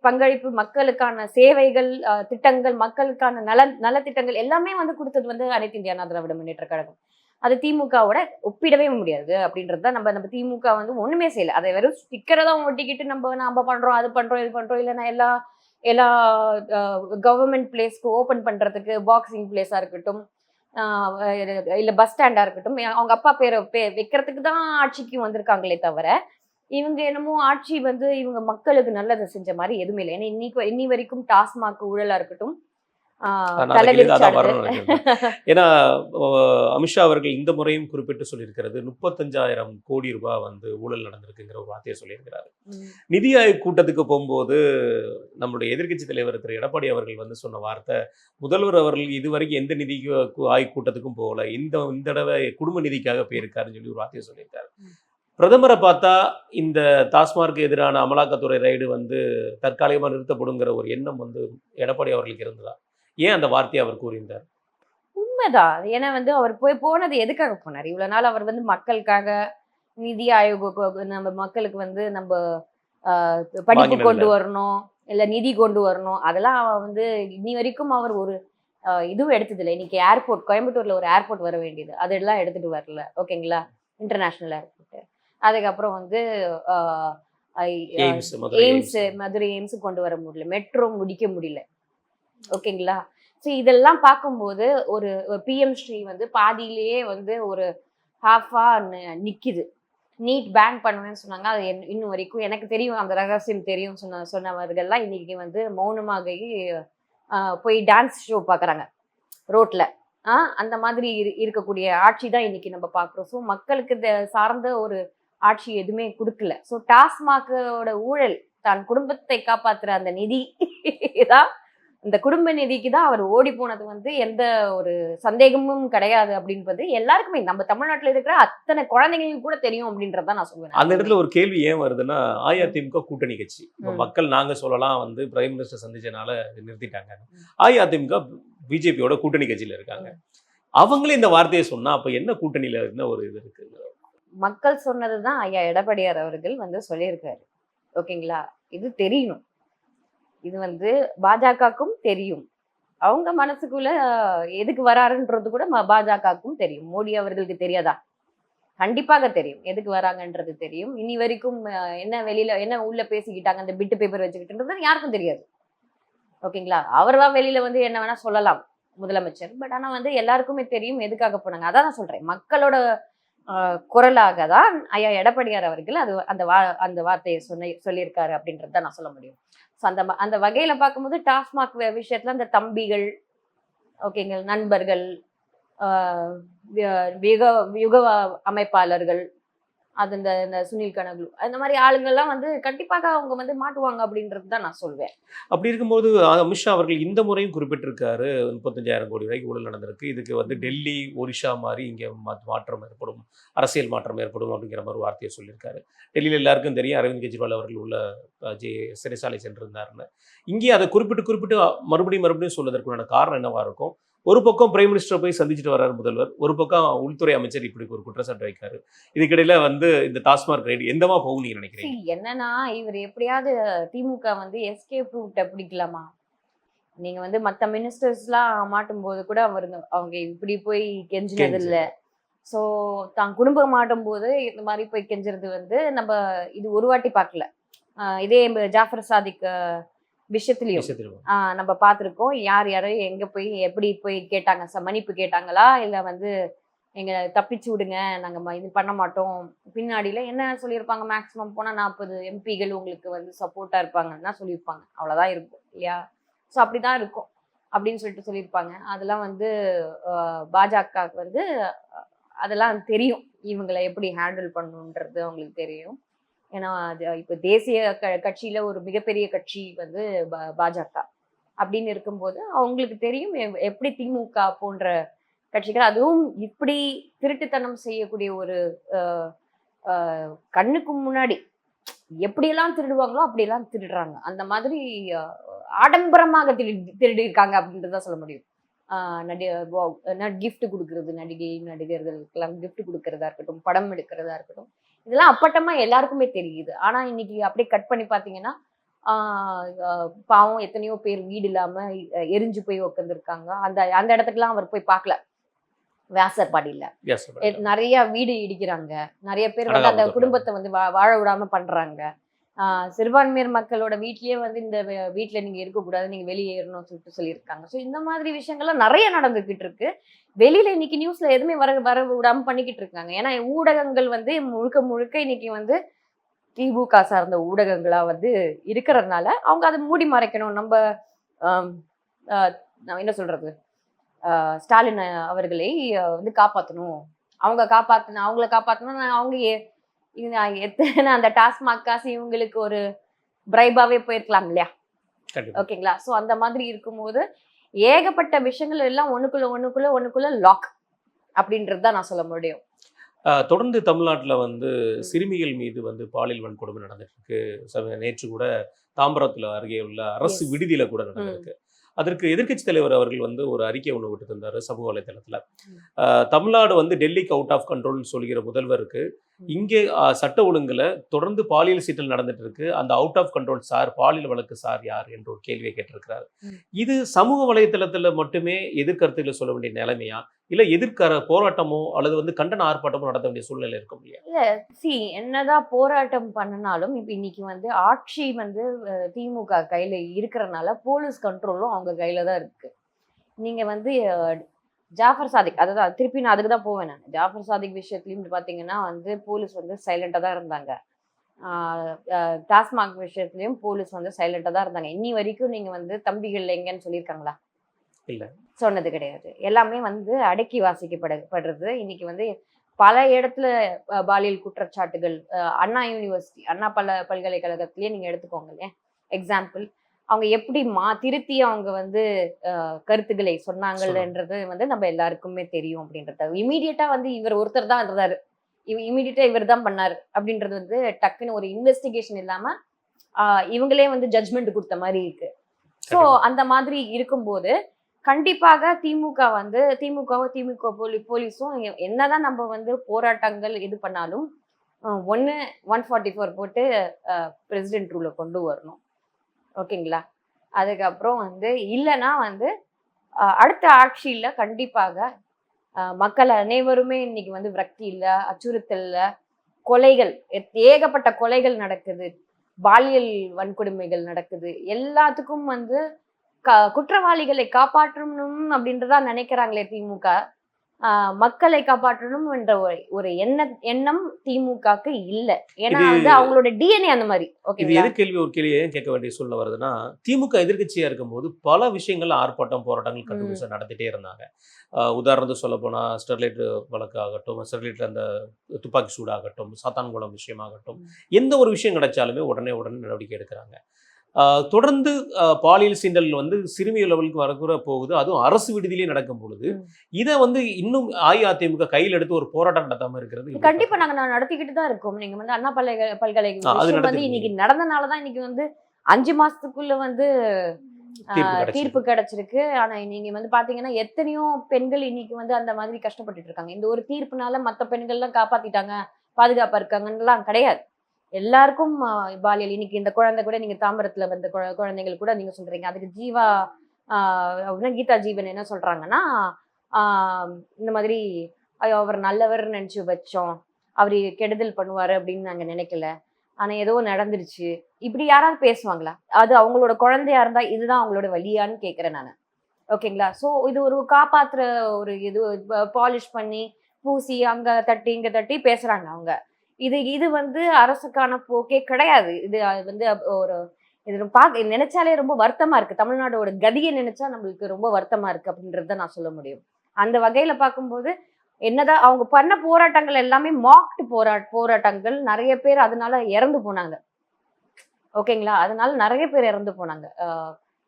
பங்களிப்பு, மக்களுக்கான சேவைகள், திட்டங்கள், மக்களுக்கான நலத்திட்டங்கள் எல்லாமே வந்து கொடுத்தது வந்து அனைத்து இந்திய அண்ணா திராவிட முன்னேற்ற கழகம். அது திமுகவோட ஒப்பிடவே முடியாது அப்படின்றத நம்ம திமுக வந்து ஒண்ணுமே செய்யல. அதை வெறும் ஸ்டிக்கரை தான் ஒட்டிக்கிட்டு நம்ம பண்றோம், அது பண்றோம், இது பண்றோம், இல்லைன்னா எல்லா கவர்மெண்ட் பிளேஸ்க்கு ஓபன் பண்றதுக்கு பாக்ஸிங் பிளேஸா இருக்கட்டும், இல்ல பஸ் ஸ்டாண்டா இருக்கட்டும், அவங்க அப்பா பேரை வைக்கிறதுக்கு தான் ஆட்சிக்கு வந்திருக்காங்களே தவிர இவங்க என்னமோ ஆட்சி வந்து இவங்க மக்களுக்கு நல்லதை செஞ்ச மாதிரி எதுவுமே இல்லை. ஏன்னா இன்னி வரைக்கும் டாஸ்மாக் ஊழலா இருக்கட்டும், ஏன்னா அமித்ஷா அவர்கள் இந்த முறையும் குறிப்பிட்டு சொல்லியிருக்கிறது 35,000 கோடி ரூபாய் வந்து ஊழல் நடந்திருக்குங்கிற ஒரு வார்த்தையை சொல்லியிருக்கிறாரு. நிதி ஆயோக் கூட்டத்துக்கு போகும்போது நம்மளுடைய எதிர்க்கட்சி தலைவர் திரு எடப்பாடி அவர்கள் வந்து சொன்ன வார்த்தை, முதல்வர் அவர்கள் இதுவரைக்கும் எந்த நிதி ஆயோக் கூட்டத்துக்கும் போகல, இந்த தடவை குடும்ப நிதிக்காக போயிருக்காருன்னு சொல்லி ஒரு வார்த்தையை சொல்லியிருக்காரு. பிரதமரை பார்த்தா இந்த டாஸ்மார்க்கு எதிரான அமலாக்கத்துறை ரைடு வந்து தற்காலிகமாக நிறுத்தப்படுங்கிற ஒரு எண்ணம் வந்து எடப்பாடி அவர்களுக்கு இருந்ததா? ஏன் அந்த வார்த்தையை அவர் கூறியிருந்தார்? உண்மைதான். ஏன்னா வந்து அவர் போனது எதுக்காக போனார்? இவ்வளவு நாள் அவர் வந்து மக்களுக்காக நிதி ஆயோக் நம்ம மக்களுக்கு வந்து நம்ம படிப்பு கொண்டு வரணும், இல்ல நிதி கொண்டு வரணும், அதெல்லாம் வந்து இன்னி வரைக்கும் அவர் ஒரு இதுவும் எடுத்ததில்லை. இன்னைக்கு ஏர்போர்ட், கோயம்புத்தூர்ல ஒரு ஏர்போர்ட் வர வேண்டியது, அதெல்லாம் எடுத்துட்டு வரல. ஓகேங்களா? International airport. அதுக்கப்புறம் வந்து எய்ம்ஸ், மதுரை எய்ம்ஸ் கொண்டு வர முடியல, மெட்ரோ முடிக்க முடியல. ஓகேங்களா? ஸோ இதெல்லாம் பார்க்கும்போது ஒரு பிஎம் ஸ்ரீ வந்து பாதியிலேயே வந்து ஒரு ஹாஃபா நிக்குது. நீட் பேன் பண்ணுவேன்னு சொன்னாங்க, அது இன்னும் வரைக்கும் எனக்கு தெரியும், அந்த ரகசியம் தெரியும் சொன்னவர்கள்லாம் இன்னைக்கு வந்து மௌனமாக போய் டான்ஸ் ஷோ பார்க்குறாங்க ரோட்ல. அந்த மாதிரி இருக்கக்கூடிய ஆட்சி தான் இன்னைக்கு நம்ம பார்க்குறோம். ஸோ மக்களுக்கு சார்ந்த ஒரு ஆட்சி எதுவுமே கொடுக்கல. ஸோ டாஸ்மாகோட ஊழல், தான் குடும்பத்தை காப்பாத்துற அந்த நிதி தான், இந்த குடும்ப நிதிக்கு தான் அவர் ஓடி போனது வந்து எந்த ஒரு சந்தேகமும் கிடையாது அப்படின்றது எல்லாருக்குமே, நம்ம தமிழ்நாட்டில் இருக்கிற அத்தனை குழந்தைங்களுக்கு கூட தெரியும் அப்படின்றத நான் சொல்லுவேன். அந்த இடத்துல ஒரு கேள்வி ஏன் வருதுன்னா, அஇஅதிமுக கூட்டணி கட்சி, மக்கள் நாங்க சொல்லலாம் வந்து பிரைம் மினிஸ்டர் சந்திச்சனால நிறுத்திட்டாங்க. அஇஅதிமுக பிஜேபியோட கூட்டணி கட்சியில இருக்காங்க. அவங்களே இந்த வார்த்தையை சொன்னா அப்ப என்ன கூட்டணியில இருந்த ஒரு இது இருக்கு? மக்கள் சொன்னதுதான் ஐயா எடப்பாடியார் அவர்கள் வந்து சொல்லியிருக்காரு. ஓகேங்களா? இது தெரியணும், இது வந்து பாஜகவுக்கும் தெரியும், அவங்க மனசுக்குள்ள எதுக்கு வராருன்றது கூட பாஜகவுக்கும் தெரியும். மோடி அவர்களுக்கு தெரியாதா? கண்டிப்பாக தெரியும், எதுக்கு வராங்கன்றது தெரியும். இனி வரைக்கும் என்ன வெளியில என்ன உள்ள பேசிக்கிட்டாங்க, அந்த பிட்டு பேப்பர் வச்சுக்கிட்டுன்றது யாருக்கும் தெரியாது. ஓகேங்களா? அவர் தான் வெளியில வந்து என்ன வேணா சொல்லலாம் முதலமைச்சர், பட் ஆனா வந்து எல்லாருக்குமே தெரியும் எதுக்காக போனாங்க. அதான் நான் சொல்றேன், மக்களோட குரலாக தான் ஐயா எடப்பாடியார் அவர்கள் அந்த வார்த்தையை சொல்லியிருக்காரு அப்படின்றத நான் சொல்ல முடியும். ஸோ அந்த வகையில பார்க்கும்போது டாஸ்மாக் விஷயத்துல அந்த தம்பிகள், ஓகேங்க, நண்பர்கள், யுக அமைப்பாளர்கள், அது இந்த சுனில் கனகலு, அந்த மாதிரி ஆளுங்கள்லாம் வந்து கண்டிப்பாக அவங்க வந்து மாட்டுவாங்க அப்படின்றது தான் நான் சொல்வேன். அப்படி இருக்கும்போது அமித்ஷா அவர்கள் இந்த முறையும் குறிப்பிட்டிருக்காரு, 35,000 கோடி ரூபாய்க்கு ஊழல் நடந்திருக்கு, இதுக்கு வந்து டெல்லி, ஒரிஷா மாதிரி இங்கே மாற்றம் ஏற்படும், அரசியல் மாற்றம் ஏற்படும் அப்படிங்கிற மாதிரி வார்த்தையை சொல்லியிருக்காரு. டெல்லியில் எல்லாருக்கும் தெரியும் அரவிந்த் கெஜ்ரிவால் அவர்கள் உள்ள சிறைசாலை சென்றிருந்தாருன்னு. இங்கே அதை குறிப்பிட்டு மறுபடியும் சொல்வதற்குண்டான காரணம் என்னவா இருக்கும்? ஒரு பக்கம் பிரைம் மினிஸ்டர் போய் சந்திச்சுட்டு வர்றாரு முதல்வர், ஒரு பக்கம் உள்துறை அமைச்சர் இப்படி ஒரு குற்றச்சாட்டு வைக்காரு. இதுக்கிடையில வந்து இந்த டாஸ்மாக் ரைடு எந்தமா போகும் நீங்க நினைக்கிறீங்க? என்னன்னா, இவர் எப்படியாவது திமுக வந்து எஸ்கேப் ரூட் பிடிக்கலாமா? நீங்க வந்து மற்ற மினிஸ்டர்ஸ்லாம் மாட்டும் போது கூட அவங்க இப்படி போய் கெஞ்சினது இல்லை. ஸோ தான் குடும்பம் மாட்டும் போது இந்த மாதிரி போய் கெஞ்சுறது வந்து நம்ம இது ஒரு வாட்டி பார்க்கல. இதே ஜாஃபர் சாதிக் விஷயத்துலயும் நம்ம பார்த்துருக்கோம். யாரையும் எங்க போய் எப்படி போய் கேட்டாங்க, மன்னிப்பு கேட்டாங்களா, இல்லை வந்து எங்களை தப்பிச்சு விடுங்க, நாங்கள் இது பண்ண மாட்டோம். பின்னாடியில் என்ன சொல்லியிருப்பாங்க, மேக்ஸிமம் போனால் 40 எம்பிகள் உங்களுக்கு வந்து சப்போர்ட்டாக இருப்பாங்கன்னா சொல்லியிருப்பாங்க. அவ்வளோதான் இருக்கும் இல்லையா? ஸோ அப்படி தான் இருக்கும் அப்படின்னு சொல்லிட்டு சொல்லியிருப்பாங்க. அதெல்லாம் வந்து பாஜகவுக்கு வந்து அதெல்லாம் தெரியும், இவங்களை எப்படி ஹேண்டில் பண்ணணுன்றது அவங்களுக்கு தெரியும். ஏன்னா அது இப்போ தேசிய கட்சியில் ஒரு மிகப்பெரிய கட்சி வந்து பாஜக அப்படின்னு இருக்கும்போது அவங்களுக்கு தெரியும் எப்படி திமுக போன்ற கட்சிகள், அதுவும் இப்படி திருட்டுத்தனம் செய்யக்கூடிய ஒரு கண்ணுக்கு முன்னாடி எப்படியெல்லாம் திருடுவாங்களோ அப்படியெல்லாம் திருடுறாங்க. அந்த மாதிரி ஆடம்பரமாக திருடி இருக்காங்க அப்படின்றத சொல்ல முடியும். கிஃப்ட் கொடுக்கறது, நடிகை நடிகர்களுக்கெல்லாம் கிஃப்ட் கொடுக்கறதா இருக்கட்டும், படம் எடுக்கிறதா இருக்கட்டும், இதெல்லாம் அப்பட்டமா எல்லாருக்குமே தெரியுது. ஆனா இன்னைக்கு அப்படியே கட் பண்ணி பார்த்தீங்கன்னா பாவம் எத்தனையோ பேர் வீடு இல்லாம எரிஞ்சு போய் உட்காந்துருக்காங்க. அந்த அந்த இடத்துக்குலாம் அவர் போய் பார்க்கல. வியாசர்பாடியில நிறைய வீடு இடிக்கிறாங்க. நிறைய பேர் வந்து அந்த குடும்பத்தை வந்து வாழ விடாம பண்றாங்க. சிறுபான்மையர் மக்களோட வீட்லயே வந்து இந்த வீட்டுல நீங்க இருக்கக்கூடாது, நீங்க வெளியேறணும்னு சொல்லிட்டு சொல்லியிருக்காங்க. ஸோ இந்த மாதிரி விஷயங்கள்லாம் நிறைய நடந்துகிட்டு இருக்கு. வெளியில இன்னைக்கு நியூஸ்ல எதுவுமே வர விடாம பண்ணிக்கிட்டு இருக்காங்க. ஏன்னா ஊடகங்கள் வந்து முழுக்க முழுக்க இன்னைக்கு வந்து திமுக சார்ந்த ஊடகங்களா வந்து இருக்கிறதுனால அவங்க அதை மூடி மறைக்கணும். நம்ம என்ன சொல்றது, ஸ்டாலின் அவர்களை வந்து காப்பாற்றணும், அவங்கள காப்பாற்றணும். அவங்க எத்தனை அந்த டாஸ்மாக் காசு இவங்களுக்கு ஒரு பிரைபாவே போயிருக்கலாம் இல்லையா? ஓகேங்களா? ஸோ அந்த மாதிரி இருக்கும்போது ஏகப்பட்ட விஷயங்கள் எல்லாம் ஒண்ணுக்குள்ள லாக் அப்படின்றது தான் நான் சொல்ல முடியும். தொடர்ந்து தமிழ்நாட்டில் வந்து சிறுமிகள் மீது வந்து பாலியல் வன்கொடுமை நடந்துட்டு இருக்கு. நேற்று கூட தாம்பரத்தில் அருகே உள்ள அரசு விடுதியில கூட நடந்திருக்கு. அதற்கு எதிர்க்கட்சி தலைவர் அவர்கள் வந்து ஒரு அறிக்கை ஒன்று விட்டு தந்தார் சமூக வலைதளத்தில். தமிழ்நாடு வந்து டெல்லிக்கு அவுட் ஆஃப் கண்ட்ரோல்னு சொல்கிற முதல்வருக்கு இங்கே சட்ட ஒழுங்குல தொடர்ந்து பாலியல் சீற்றல் நடந்துட்டு இருக்கு, அந்த அவுட் ஆஃப் கண்ட்ரோல் சார், பாலியல் வழக்கு சார் யார் என்ற ஒரு கேள்வியை கேட்டிருக்கிறார். இது சமூக வலைதளத்துல மட்டுமே எதிர்கருத்துக்களை சொல்ல வேண்டிய நிலைமையா, இல்ல போராட்டமோ அல்லது வந்து கண்டன ஆர்ப்பாட்டமோ நடத்த வேண்டிய சூழ்நிலை இருக்கும் இல்லையா? இல்ல என்னதான் போராட்டம் பண்ணனாலும் இப்ப இன்னைக்கு வந்து ஆட்சி வந்து திமுக கையில இருக்கிறதுனால போலீஸ் கண்ட்ரோலும் அவங்க கையில தான் இருக்கு. நீங்க வந்து ஜாஃபர் சாதிக், அதான் திருப்பி நான் அதுக்கு தான் போவேன். நான் ஜாஃபர் சாதிக் விஷயத்துலயும் பாத்தீங்கன்னா வந்து போலீஸ் வந்து சைலண்டா தான் இருந்தாங்க. டாஸ்மாக் விஷயத்துலயும் போலீஸ் வந்து சைலண்டா தான் இருந்தாங்க. இன்னி வரைக்கும் நீங்க வந்து தம்பிகள் எங்கன்னு சொல்லியிருக்காங்களா? இல்ல, சொன்னது கிடையாது. எல்லாமே வந்து அடக்கி வாசிக்கப்படுறது. இன்னைக்கு வந்து பல இடத்துல பாலியல் குற்றச்சாட்டுகள், அண்ணா யூனிவர்சிட்டி, அண்ணா பல்கலைக்கழகத்திலேயே நீங்க எடுத்துக்கோங்க இல்லையா எக்ஸாம்பிள், அவங்க எப்படி திருத்தி அவங்க வந்து கருத்துக்களை சொன்னாங்கன்றது வந்து நம்ம எல்லாருக்குமே தெரியும். அப்படின்றது இமீடியட்டா வந்து இவர் ஒருத்தர் தான் இருந்தாரு, இமீடியட்டா இவர் தான் பண்ணாரு அப்படின்றது வந்து டக்குன்னு ஒரு இன்வெஸ்டிகேஷன் இல்லாம இவங்களே வந்து ஜட்ஜ்மெண்ட் கொடுத்த மாதிரி இருக்கு. ஸோ அந்த மாதிரி இருக்கும்போது கண்டிப்பாக திமுக போலீஸும் என்னதான் நம்ம வந்து போராட்டங்கள் இது பண்ணாலும் 144 போட்டு பிரசிடென்ட் ரூலை கொண்டு வரணும். ஓகேங்களா? அதுக்கப்புறம் வந்து இல்லைன்னா வந்து அடுத்த ஆட்சியில கண்டிப்பாக மக்கள் அனைவருமே இன்னைக்கு வந்து விரக்தி இல்லை, அச்சுறுத்தல்ல, கொலைகள், ஏகப்பட்ட கொலைகள் நடக்குது, பாலியல் வன்கொடுமைகள் நடக்குது, எல்லாத்துக்கும் வந்து குற்றவாளிகளை காப்பாற்றணும் அப்படின்றதா நினைக்கிறாங்களே திமுக. மக்களை காப்பாற்றணும் என்ற ஒரு எண்ணம் திமுகக்கு இல்ல. ஏன்னா வந்து அவங்களோட டிஎன்ஏ அந்த மாதிரி. இது எது கேள்வி ஒரு கேள்வி ஏன் கேட்க வேண்டிய சூழ்நிலை வருதுன்னா, திமுக எதிர்கட்சியா இருக்கும்போது பல விஷயங்கள் ஆர்ப்பாட்டம், போராட்டங்கள் கண்டுபிடிச்சு நடந்துட்டே இருந்தாங்க. உதாரணத்துக்கு சொல்ல போனா ஸ்டெர்லைட் வழக்கு ஆகட்டும், ஸ்டெர்லைட்ல அந்த துப்பாக்கி சூடாகட்டும், சாத்தான்குளம் விஷயமாகட்டும், எந்த ஒரு விஷயம் கிடைச்சாலுமே உடனே நடவடிக்கை எடுக்கிறாங்க. தொடர்ந்து பாலியல் சீண்டல் வந்து சிறுமி லெவலுக்கு வரக்கூட போகுது, அதுவும் அரசு விடுதியிலே நடக்கும் பொழுது இதை வந்து இன்னும் அஇஅதிமுக கையில் எடுத்து ஒரு போராட்டம் நடத்தாம இருக்கிறது. கண்டிப்பா நாங்க நடத்திக்கிட்டு தான் இருக்கோம். நீங்க வந்து அண்ணா பல்கலைக்கழகம் வந்து இன்னைக்கு நடந்தனாலதான் இன்னைக்கு வந்து 5 மாசத்துக்குள்ள வந்து தீர்ப்பு கிடைச்சிருக்கு. ஆனா நீங்க வந்து பாத்தீங்கன்னா எத்தனையோ பெண்கள் இன்னைக்கு வந்து அந்த மாதிரி கஷ்டப்பட்டுட்டு இருக்காங்க. இந்த ஒரு தீர்ப்புனால மத்த பெண்கள் எல்லாம் காப்பாத்திட்டாங்க, பாதுகாப்பா இருக்காங்கலாம் கிடையாது. எல்லாருக்கும் பாலியல், இன்னைக்கு இந்த குழந்தை கூட நீங்க தாம்பரத்துல வந்த குழந்தைகள் கூட நீங்க சொல்றீங்க, அதுக்கு ஜீவா கீதா ஜீவன் என்ன சொல்றாங்கன்னா, இந்த மாதிரி அவர் நல்லவர் நினைச்சு வச்சோம், அவர் கெடுதல் பண்ணுவாரு அப்படின்னு நாங்க நினைக்கல, ஆனா ஏதோ நடந்துருச்சு, இப்படி யாராவது பேசுவாங்களா? அது அவங்களோட குழந்தையா இருந்தா இதுதான் அவங்களோட வழியான்னு கேட்கிறேன் நான். ஓகேங்களா? ஸோ இது ஒரு காப்பாத்துற ஒரு இது பாலிஷ் பண்ணி பூசி அங்க தட்டி இங்க தட்டி பேசுறாங்க அவங்க. இது வந்து அரசுக்கான போக்கே கிடையாது. இது வந்து ஒரு இது நினைச்சாலே ரொம்ப வருத்தமா இருக்கு. தமிழ்நாடோட கதியை நினைச்சா நம்மளுக்கு ரொம்ப வருத்தமா இருக்கு அப்படின்றத நான் சொல்ல முடியும். அந்த வகையில பார்க்கும்போது என்னதான் அவங்க பண்ண போராட்டங்கள் எல்லாமே மாக்டு போராட்டங்கள். நிறைய பேர் அதனால இறந்து போனாங்க. ஓகேங்களா? அதனால நிறைய பேர் இறந்து போனாங்க.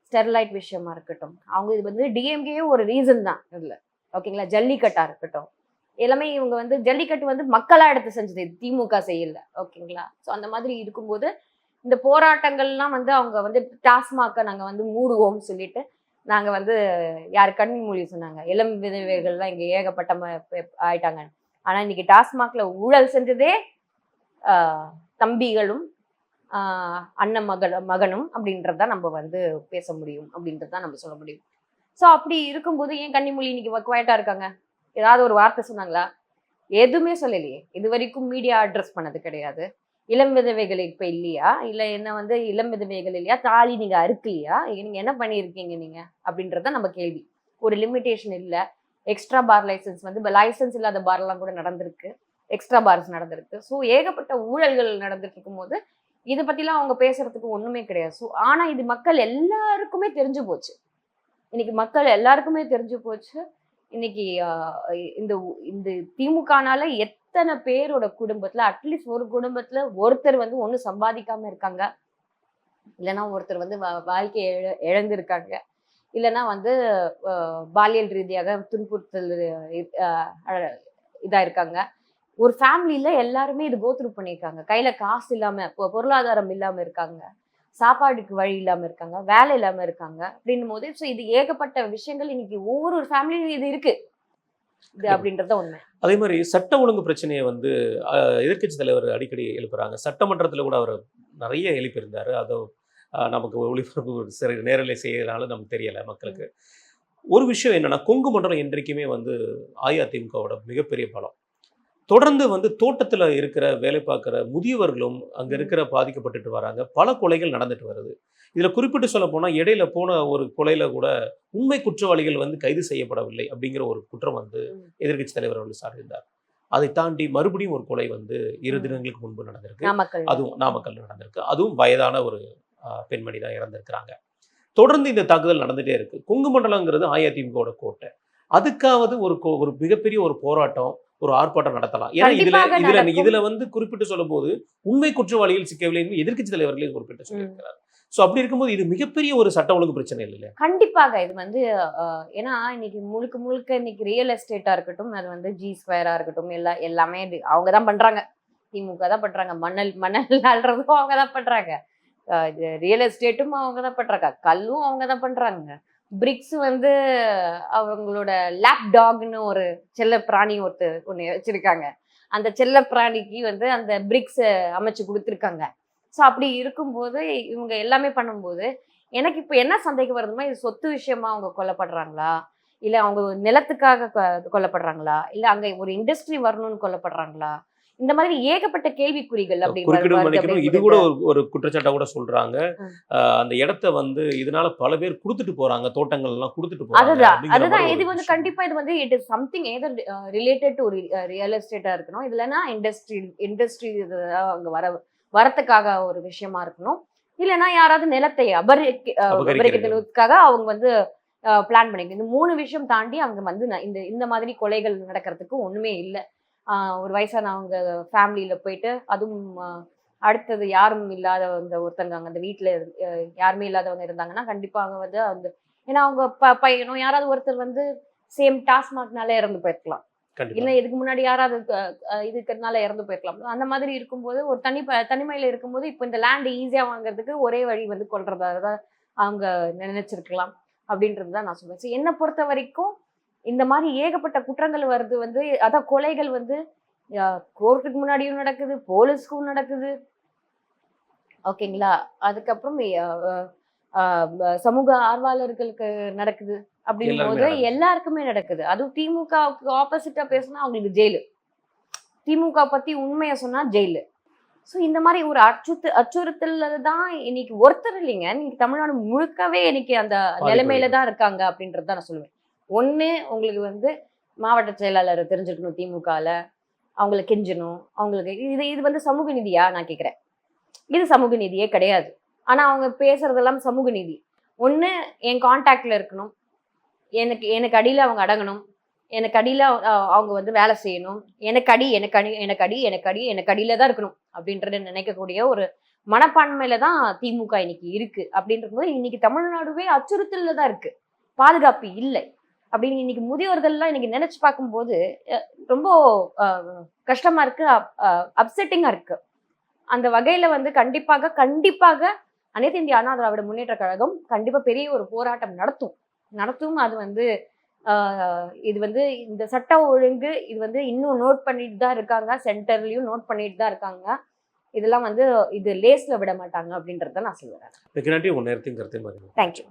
ஸ்டெர்லைட் விஷயமா இருக்கட்டும். அவங்க இது வந்து டிஎம்கே ஒரு ரீசன் தான் இதுல. ஓகேங்களா? ஜல்லிக்கட்டா இருக்கட்டும். எல்லாமே இவங்க வந்து ஜல்லிக்கட்டு வந்து மக்களா எடுத்து செஞ்சது. திமுக செய்யல. ஓகேங்களா? ஸோ அந்த மாதிரி இருக்கும்போது இந்த போராட்டங்கள்லாம் வந்து அவங்க வந்து டாஸ்மாக நாங்க வந்து மூடுவோம்னு சொல்லிட்டு நாங்க வந்து யார் கன்னிமொழி சொன்னாங்க, இளம் விதவைகள்லாம் இங்க ஏகப்பட்ட ஆயிட்டாங்க. ஆனா இன்னைக்கு டாஸ்மாக்ல ஊழல் செஞ்சதே தம்பிகளும் அண்ணன் மகனும் அப்படின்றத நம்ம வந்து பேச முடியும் அப்படின்றத நம்ம சொல்ல முடியும். ஸோ அப்படி இருக்கும்போது ஏன் கன்னிமொழி இன்னைக்கு குவைட்டா இருக்காங்க? ஏதாவது ஒரு வார்த்தை சொன்னாங்களா? எதுவுமே சொல்லலையே. இது வரைக்கும் மீடியா அட்ரஸ் பண்ணது கிடையாது. இளம் விதவைகள் இப்ப இல்லையா? இல்ல என்ன வந்து இளம் விதவைகள் இல்லையா? தாலி நீங்க அறுக்கலையா? நீங்க என்ன பண்ணியிருக்கீங்க நீங்க? அப்படின்றத நம்ம கேள்வி. ஒரு லிமிடேஷன் இல்ல. எக்ஸ்ட்ரா பார் லைசன்ஸ் வந்து லைசன்ஸ் இல்லாத பார்லாம் கூட நடந்திருக்கு. எக்ஸ்ட்ரா பார்ஸ் நடந்திருக்கு. ஸோ ஏகப்பட்ட ஊழல்கள் நடந்துட்டு இருக்கும்போது இதை பத்திலாம் அவங்க பேசுறதுக்கு ஒண்ணுமே கிடையாது. ஸோ ஆனா இது மக்கள் எல்லாருக்குமே தெரிஞ்சு போச்சு. இன்னைக்கு மக்கள் எல்லாருக்குமே தெரிஞ்சு போச்சு. இன்னைக்கு இந்த இந்த திமுகனால எத்தனை பேரோட குடும்பத்துல அட்லீஸ்ட் ஒரு குடும்பத்துல ஒருத்தர் வந்து ஒண்ணு சம்பாதிக்காம இருக்காங்க, இல்லைன்னா ஒருத்தர் வந்து வாழ்க்கையை இழந்திருக்காங்க, இல்லைன்னா வந்து பாலியல் ரீதியாக துன்புறுத்தல் இதா இருக்காங்க. ஒரு ஃபேமிலியில எல்லாருமே இது கோத்ரூ பண்ணியிருக்காங்க. கையில காசு இல்லாம பொருளாதாரம் இல்லாம இருக்காங்க, சாப்பாடுக்கு வழி இல்லாம இருக்காங்க, வேலை இல்லாம இருக்காங்க அப்படின்னும் போது ஸோ இது ஏகப்பட்ட விஷயங்கள் இன்னைக்கு ஒவ்வொரு ஃபேமிலியும் இது இருக்கு. இது அப்படின்றத உண்மை. அதே மாதிரி சட்ட ஒழுங்கு பிரச்சனையை வந்து எதிர்க்கட்சி தலைவர் அடிக்கடி எழுப்புறாங்க. சட்டமன்றத்தில் கூட அவர் நிறைய எழுப்பியிருந்தாரு. அதை நமக்கு ஒளிபரப்பு சரி நேரலை செய்யறதுனால நமக்கு தெரியல மக்களுக்கு. ஒரு விஷயம் என்னன்னா, கொங்கு மண்டலம் என்றைக்குமே வந்து அஇஅதிமுகவோட மிகப்பெரிய பலம். தொடர்ந்து வந்து தோட்டத்தில் இருக்கிற வேலை பார்க்குற முதியவர்களும் அங்கே இருக்கிற பாதிக்கப்பட்டுட்டு வராங்க. பல கொலைகள் நடந்துட்டு வருது. இதில் குறிப்பிட்டு சொல்ல போனால் இடையில போன ஒரு கொலையில் கூட உண்மை குற்றவாளிகள் வந்து கைது செய்யப்படவில்லை அப்படிங்கிற ஒரு குற்றம் வந்து எதிர்க்கட்சி தலைவர் அவர்கள் சார்ந்தார். அதை தாண்டி மறுபடியும் ஒரு கொலை வந்து 2 தினங்களுக்கு முன்பு நடந்திருக்கு. அதுவும் நாமக்கல் நடந்திருக்கு. அதுவும் வயதான ஒரு பெண்மணி தான் இறந்திருக்கிறாங்க. தொடர்ந்து இந்த தாக்குதல் நடந்துகிட்டே இருக்கு. கொங்கு மண்டலங்கிறது அஇஅதிமுகவோட கோட்டை. அதுக்காவது ஒரு மிகப்பெரிய ஒரு போராட்டம், ஒரு ஆர்ப்பாட்டம் நடத்தலாம். ஏன்னா இதுல வந்து குறிப்பிட்டு சொல்லும் போது உண்மை குற்றவாளிகள் சிக்கவில்லை என்று எதிர்க்கட்சி தலைவர்களே குறிப்பிட்டு சொல்லியிருக்கிறார். சோ அப்படி இருக்கும்போது இது மிகப்பெரிய ஒரு சட்ட ஒழுங்கு பிரச்சனை இல்லை. கண்டிப்பாக இது வந்து ஏன்னா இன்னைக்கு முழுக்க இன்னைக்கு ரியல் எஸ்டேட்டா இருக்கட்டும், அது வந்து ஜி ஸ்கொயரா இருக்கட்டும், எல்லாமே அவங்கதான் பண்றாங்க. திமுக தான் பண்றாங்க. மணல் அல்றதும் அவங்கதான் பண்றாங்க. ரியல் எஸ்டேட்டும் அவங்கதான் பண்றாங்க. கல்லும் அவங்கதான் பண்றாங்க. பிரிக்ஸ் வந்து அவங்களோட லேப் டாக்னு ஒரு செல்ல பிராணி ஒண்ணு வச்சிருக்காங்க. அந்த செல்ல பிராணிக்கு வந்து அந்த பிரிக்ஸ் அமைச்சு கொடுத்துருக்காங்க. ஸோ அப்படி இருக்கும்போது இவங்க எல்லாமே பண்ணும்போது எனக்கு இப்போ என்ன சந்தேகம் வருதுன்னா, இது சொத்து விஷயமா அவங்க கொல்லப்படுறாங்களா, இல்ல அவங்க நிலத்துக்காக கொல்லப்படுறாங்களா, இல்ல அங்க ஒரு இண்டஸ்ட்ரி வரணும்னு கொல்லப்படுறாங்களா, இந்த மாதிரி ஏகப்பட்ட கேள்விக்குறிகள். அப்படி இது கூட ஒரு குற்றச்சாட்டா கூட சொல்றாங்க. அந்த இடத்த வந்து இதனால பல பேர் கொடுத்துட்டு போறாங்க, தோட்டங்கள் எல்லாம் கொடுத்துட்டு போறாங்க. அதுதான் இது வந்து கண்டிப்பா இது வந்து it is something either related to real எஸ்டேட்டா இருக்கணும், இல்லைன்னா இண்டஸ்ட்ரி அங்க வரத்துக்காக ஒரு விஷயமா இருக்கணும், இல்லைன்னா யாராவது நிலத்தை அபகரிக்கிறதுக்காக அவங்க வந்து பிளான் பண்ணிக்கணும். இந்த 3 விஷயம் தாண்டி அங்க வந்து இந்த மாதிரி கொலைகள் நடக்கிறதுக்கு ஒண்ணுமே இல்லை. ஒரு வயசானவங்க ஃபேமிலியில போயிட்டு, அதுவும் அடுத்தது யாரும் இல்லாதவங்க ஒருத்தங்க அங்க அந்த வீட்டுல யாருமே இல்லாதவங்க இருந்தாங்கன்னா கண்டிப்பாக வந்து அந்த ஏன்னா அவங்க பையனும் யாராவது ஒருத்தர் வந்து சேம் டாஸ்மாக்னால இறந்து போயிருக்கலாம், இல்ல இதுக்கு முன்னாடி யாராவது இதுக்குனால இறந்து போயிருக்கலாம். அந்த மாதிரி இருக்கும்போது ஒரு தனிமையில இருக்கும்போது இப்போ இந்த லேண்ட் ஈஸியா வாங்குறதுக்கு ஒரே வழி வந்து கொல்றதான் அவங்க நினைச்சிருக்கலாம் அப்படின்றதுதான் நான் சொல்லுவேன். என்னை பொறுத்த வரைக்கும் இந்த மாதிரி ஏகப்பட்ட குற்றங்கள் வருது வந்து, அதான் கொலைகள் வந்து கோர்ட்டுக்கு முன்னாடியும் நடக்குது, போலீஸ்க்கும் நடக்குது. ஓகேங்களா? அதுக்கப்புறம் சமூக ஆர்வலர்களுக்கு நடக்குது. அப்படின் போது எல்லாருக்குமே நடக்குது. அதுவும் திமுகவுக்கு ஆப்போசிட்டா பேசினா அவங்களுக்கு ஜெயிலு, திமுக பத்தி உண்மையை சொன்னா ஜெயிலு. ஸோ இந்த மாதிரி ஒரு அச்சுறுத்தல் தான் இன்னைக்கு ஒருத்தர் இல்லைங்க, இன்னைக்கு தமிழ்நாடு முழுக்கவே இன்னைக்கு அந்த நிலைமையில தான் இருக்காங்க அப்படின்றத நான் சொல்லுவேன். ஒண்ணு உங்களுக்கு வந்து மாவட்ட செயலாளர் தெரிஞ்சிருக்கணும் திமுகல, அவங்கள கெஞ்சணும், அவங்களுக்கு இது இது வந்து சமூக நீதியா நான் கேட்குறேன். இது சமூக நீதியே கிடையாது. ஆனா அவங்க பேசுறதெல்லாம் சமூக நீதி. ஒண்ணு என் கான்டாக்ட்ல இருக்கணும், எனக்கு எனக்கு அடியில அவங்க அடங்கணும், எனக்கு அடியில அவங்க வந்து வேலை செய்யணும், எனக்கு அடி எனக்கு அடி எனக்கு அடி எனக்கு அடி எனக்கு அடியில தான் இருக்கணும் அப்படின்றத நினைக்கக்கூடிய ஒரு மனப்பான்மையில தான் திமுக இன்னைக்கு இருக்கு. அப்படின்றது போது இன்னைக்கு தமிழ்நாடுவே அச்சுறுத்தல்ல தான் இருக்கு, பாதுகாப்பு இல்லை அப்படின்னு இன்னைக்கு முதியோர்கள்லாம் இன்னைக்கு நினைச்சு பார்க்கும்போது ரொம்ப கஷ்டமா இருக்கு, அப்செட்டிங்கா இருக்கு. அந்த வகையில வந்து கண்டிப்பாக அனைத்து இந்திய அண்ணா திராவிட முன்னேற்ற கழகம் கண்டிப்பா பெரிய ஒரு போராட்டம் நடத்தும். அது வந்து இது வந்து இந்த சட்ட ஒழுங்கு இது வந்து இன்னும் நோட் பண்ணிட்டு தான் இருக்காங்க, சென்டர்லயும் நோட் பண்ணிட்டு தான் இருக்காங்க. இதெல்லாம் வந்து இது லேஸ்ல விட மாட்டாங்க அப்படின்றத நான் சொல்லுவேன். மிக்க நன்றி உன் நேரத்தையும் கருத்தையும். தேங்க்யூ.